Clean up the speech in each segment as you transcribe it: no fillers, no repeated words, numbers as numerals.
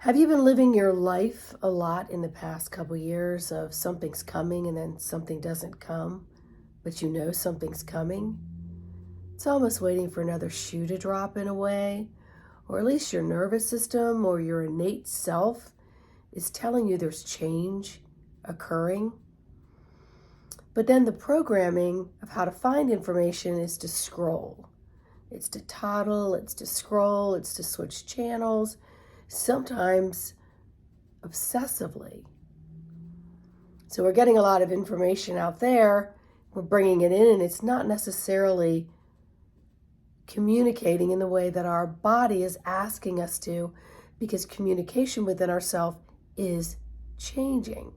Have you been living your life a lot in the past couple years of something's coming and then something doesn't come, but you know something's coming? It's almost waiting for another shoe to drop in a way, or at least your nervous system or your innate self is telling you there's change occurring. But then the programming of how to find information is to scroll. It's to toddle, it's to scroll, it's to switch channels, sometimes obsessively. So we're getting a lot of information out there, we're bringing it in, and it's not necessarily communicating in the way that our body is asking us to, because communication within ourselves is changing.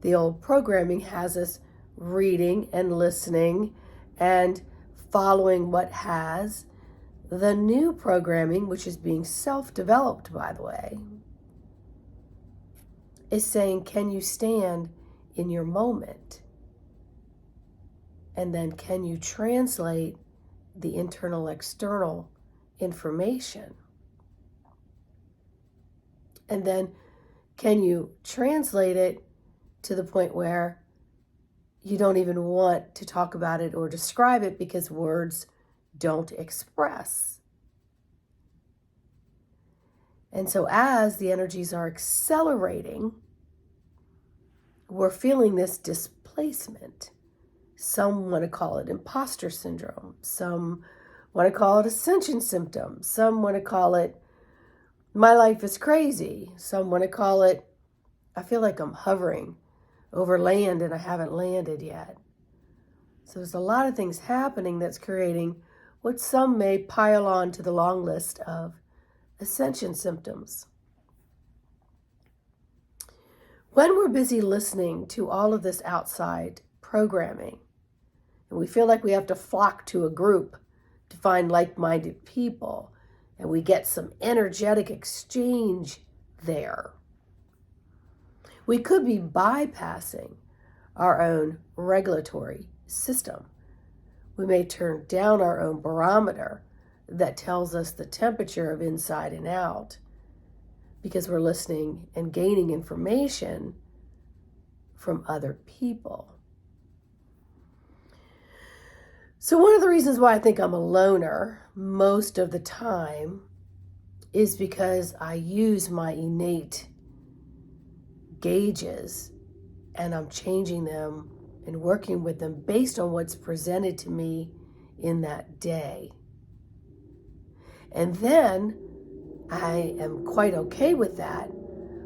The old programming has us reading and listening and following what has. The new programming, which is being self-developed, by the way, is saying, can you stand in your moment? And then can you translate the internal external information? And then can you translate it to the point where you don't even want to talk about it or describe it because words don't express. And so as the energies are accelerating, we're feeling this displacement. Some want to call it imposter syndrome. Some want to call it ascension symptoms. Some want to call it my life is crazy. Some want to call it I feel like I'm hovering over land and I haven't landed yet. So there's a lot of things happening that's creating what some may pile on to the long list of ascension symptoms. When we're busy listening to all of this outside programming, and we feel like we have to flock to a group to find like-minded people, and we get some energetic exchange there, we could be bypassing our own regulatory system. We may turn down our own barometer that tells us the temperature of inside and out because we're listening and gaining information from other people. So one of the reasons why I think I'm a loner most of the time is because I use my innate gauges and I'm changing them and working with them based on what's presented to me in that day. And then I am quite okay with that,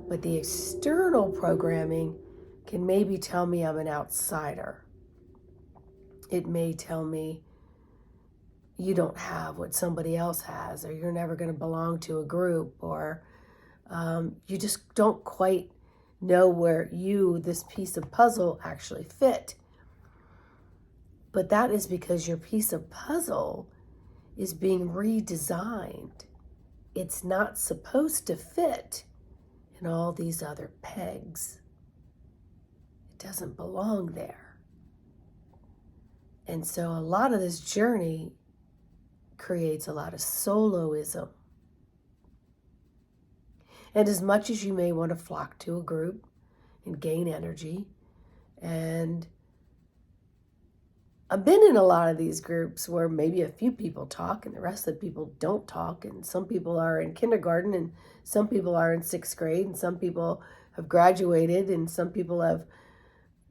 but the external programming can maybe tell me I'm an outsider. It may tell me you don't have what somebody else has, or you're never going to belong to a group, or you just don't quite know where this piece of puzzle actually fit. But that is because your piece of puzzle is being redesigned. It's not supposed to fit in all these other pegs. It doesn't belong there. And so a lot of this journey creates a lot of soloism. And as much as you may want to flock to a group and gain energy, and I've been in a lot of these groups where maybe a few people talk and the rest of the people don't talk, and some people are in kindergarten and some people are in 6th grade and some people have graduated and some people have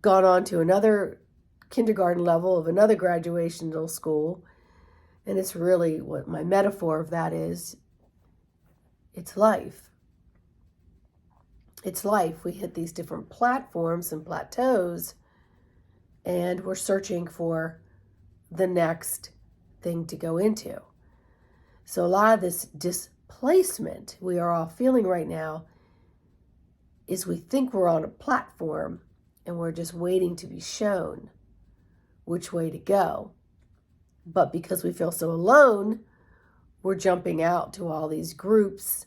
gone on to another kindergarten level of another graduational school. And it's really what my metaphor of that is, it's life. It's life. We hit these different platforms and plateaus, and we're searching for the next thing to go into. So a lot of this displacement we are all feeling right now is we think we're on a platform and we're just waiting to be shown which way to go. But because we feel so alone, we're jumping out to all these groups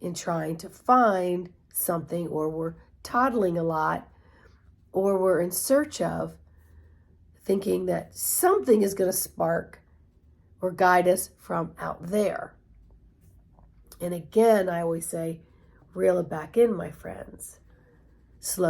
in trying to find something, or we're toddling a lot, or we're in search of, thinking that something is going to spark or guide us from out there. And again, I always say, reel it back in, my friends. Slow